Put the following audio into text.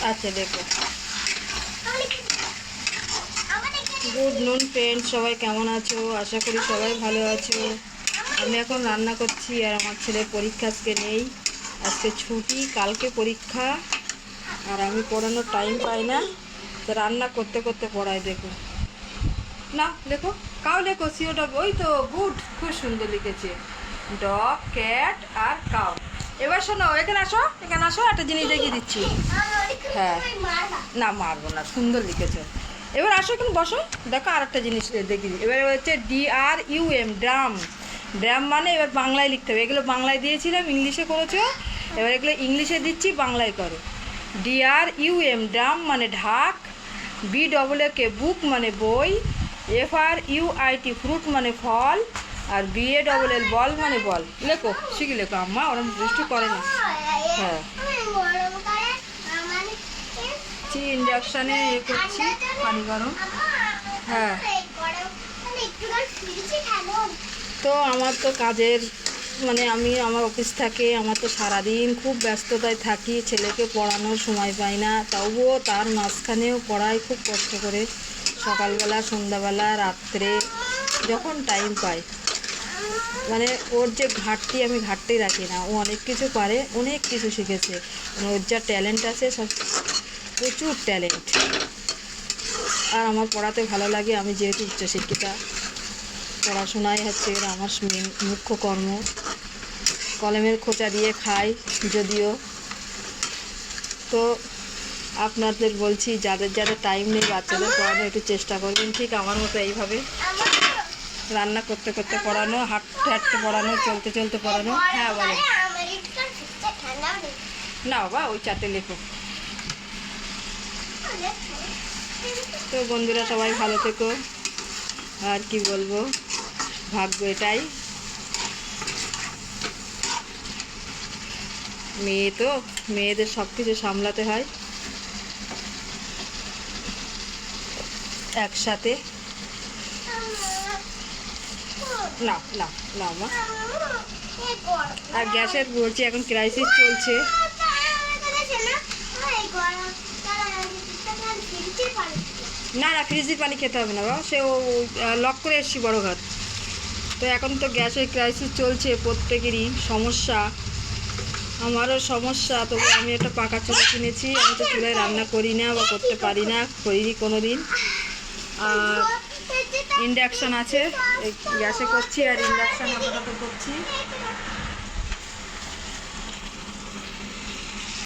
আচ্ছা দেখো। গুড নুন ফ্রেন্ড, সবাই কেমন আছো? আশা করি সবাই ভালো আছো। আমি এখন রান্না করছি আর আমার ছেলের পরীক্ষা আজকে নেই, আজকে ছুটি, কালকে পরীক্ষা। আর আমি পড়ানোর টাইম পাই না, তো রান্না করতে করতে পড়াই। দেখো না, লেখো, কাউ লেখো, সিওটা। ওই তো, গুড, খুব সুন্দর লিখেছে। ডগ, ক্যাট আর কাউ। এবার শোনো, এখানে আসো, এখানে আসো, একটা জিনিস দেখিয়ে দিচ্ছি। হ্যাঁ, না মারবো না, সুন্দর লিখেছো। এবার আসো, এখানে বসো, দেখো আর একটা জিনিস দেখিয়ে দিই। এবার হচ্ছে DRUM, ড্রাম। ড্রাম মানে এবার বাংলায় লিখতে হবে। এগুলো বাংলায় দিয়েছিলাম, ইংলিশে করেছো, এবার এগুলো ইংলিশে দিচ্ছি, বাংলায় করো। DRUM, ড্রাম মানে ঢাক। BAAK, বুক মানে বই। FRUIT, ফ্রুট মানে ফল। আর BALL, বল মানে বল। লেখো, শিখে লেখো, আম্মা ওরম দুষ্টু করে না। হ্যাঁ, ইন্ডাকশানে করছি, পানি গরম। হ্যাঁ, তো আমার তো কাজের মানে আমি আমার অফিস থাকে, আমার তো সারাদিন খুব ব্যস্ততায় থাকি, ছেলেকে পড়ানোর সময় পাই না। তবুও তার মাঝখানেও পড়াই খুব কষ্ট করে, সকালবেলা, সন্ধ্যাবেলা, রাত্রে, যখন টাইম পাই। মানে ওর যে ঘাটতি, আমি ঘাটতি রাখি না। ও অনেক কিছু পারে, অনেক কিছু শিখেছে, মানে ওর যা ট্যালেন্ট আছে, সব প্রচুর ট্যালেন্ট। আর আমার পড়াতে ভালো লাগে, আমি যেহেতু উচ্চশিক্ষিতা, পড়াশোনাই হচ্ছে আমার মুখ্য কর্ম। কলমের খোঁচা দিয়ে খাই যদিও। তো আপনাদের বলছি, যাদের যাদের টাইম নেই বাচ্চাদের পড়ানো, একটু চেষ্টা করবেন ঠিক আমার মতো এইভাবে রান্না করতে করতে পড়ানো, হাঁটতে হাঁটতে পড়ানো, চলতে চলতে পড়ানো। হ্যাঁ বলো। না বাবা, ওই চারটে লেখো। তো বন্ধুরা, সবাই ভালো থেকো, আর কি বলবো, ভাগ্য এটাই। মেয়ে তো, মেয়েদের সব কিছু সামলাতে হয় একসাথে। না না না মা। আর গ্যাসের বলছি, এখন ক্রাইসিস চলছে। না না, ফ্রিজের পানি খেতে হবে না বাবা, সে ও লক করে এসছি বড় ঘর। তো এখন তো গ্যাসের ক্রাইসিস চলছে, প্রত্যেকেরই সমস্যা, আমারও সমস্যা। তবু আমি একটা পাকা চুলা কিনেছি, আমি তো চুলায় রান্না করি না বা করতে পারি না, করিনি কোনো দিন। আর ইন্ডাকশান আছে, গ্যাসে করছি আর ইন্ডাকশান আপাতত করছি।